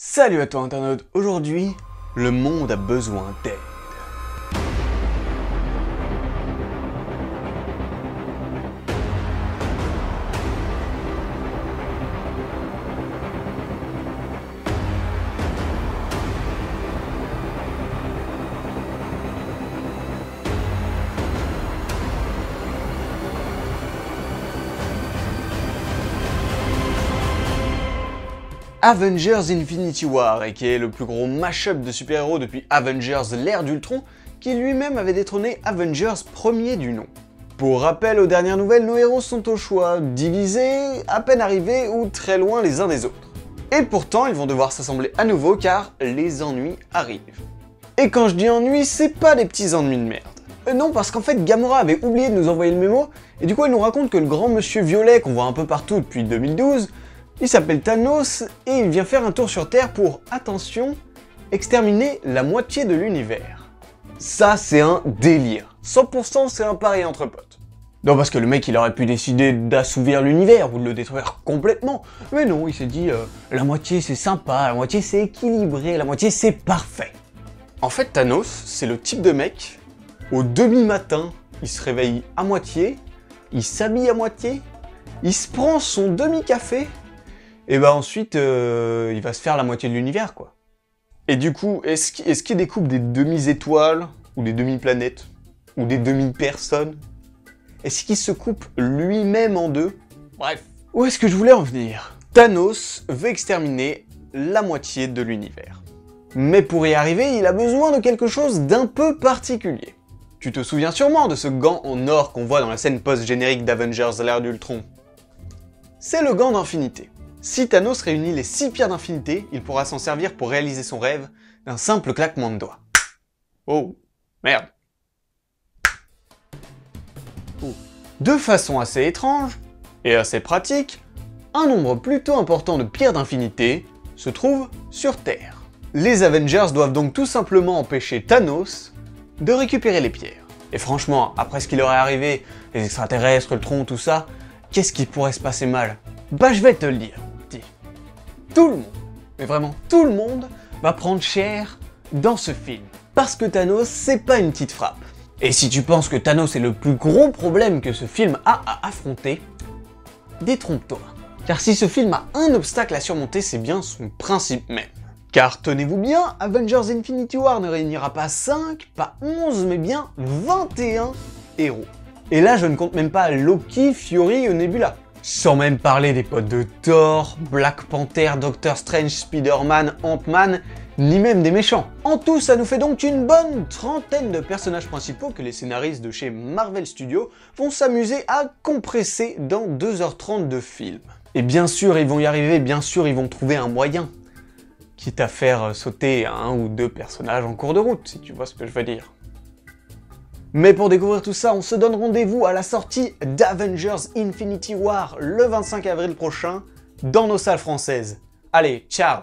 Salut à toi internaute, aujourd'hui, le monde a besoin d'aide. Avengers Infinity War, et qui est le plus gros mash-up de super-héros depuis Avengers l'ère d'Ultron, qui lui-même avait détrôné Avengers premier du nom. Pour rappel, aux dernières nouvelles, nos héros sont au choix, divisés, à peine arrivés ou très loin les uns des autres. Et pourtant, ils vont devoir s'assembler à nouveau car les ennuis arrivent. Et quand je dis ennuis, c'est pas des petits ennuis de merde. Non, parce qu'en fait, Gamora avait oublié de nous envoyer le mémo, et du coup elle nous raconte que le grand monsieur violet qu'on voit un peu partout depuis 2012, il s'appelle Thanos et il vient faire un tour sur Terre pour, attention, exterminer la moitié de l'univers. Ça, c'est un délire. 100% c'est un pari entre potes. Non, parce que le mec, il aurait pu décider d'assouvir l'univers ou de le détruire complètement. Mais non, il s'est dit, la moitié c'est sympa, la moitié c'est équilibré, la moitié c'est parfait. En fait, Thanos, c'est le type de mec, au demi-matin, il se réveille à moitié, il s'habille à moitié, il se prend son demi-café, et bah ensuite, il va se faire la moitié de l'univers, quoi. Et du coup, est-ce qu'il découpe des demi-étoiles, ou des demi-planètes, ou des demi-personnes? Est-ce qu'il se coupe lui-même en deux? Bref. Où est-ce que je voulais en venir? Thanos veut exterminer la moitié de l'univers. Mais pour y arriver, il a besoin de quelque chose d'un peu particulier. Tu te souviens sûrement de ce gant en or qu'on voit dans la scène post-générique d'Avengers l'ère d'Ultron. C'est le gant d'infinité. Si Thanos réunit les 6 pierres d'infinité, il pourra s'en servir pour réaliser son rêve d'un simple claquement de doigts. Oh, merde. Oh. De façon assez étrange, et assez pratique, un nombre plutôt important de pierres d'infinité se trouve sur Terre. Les Avengers doivent donc tout simplement empêcher Thanos de récupérer les pierres. Et franchement, après ce qui leur est arrivé, les extraterrestres, le tronc, tout ça, qu'est-ce qui pourrait se passer mal? Bah je vais te le dire. Tout le monde, mais vraiment tout le monde, va prendre cher dans ce film. Parce que Thanos, c'est pas une petite frappe. Et si tu penses que Thanos est le plus gros problème que ce film a à affronter, détrompe-toi. Car si ce film a un obstacle à surmonter, c'est bien son principe même. Car tenez-vous bien, Avengers Infinity War ne réunira pas 5, pas 11, mais bien 21 héros. Et là, je ne compte même pas Loki, Fury ou Nebula. Sans même parler des potes de Thor, Black Panther, Doctor Strange, Spider-Man, Ant-Man, ni même des méchants. En tout, ça nous fait donc une bonne trentaine de personnages principaux que les scénaristes de chez Marvel Studios vont s'amuser à compresser dans 2h30 de film. Et bien sûr, ils vont y arriver, bien sûr, ils vont trouver un moyen. Quitte à faire sauter un ou deux personnages en cours de route, si tu vois ce que je veux dire. Mais pour découvrir tout ça, on se donne rendez-vous à la sortie d'Avengers Infinity War le 25 avril prochain dans nos salles françaises. Allez, ciao!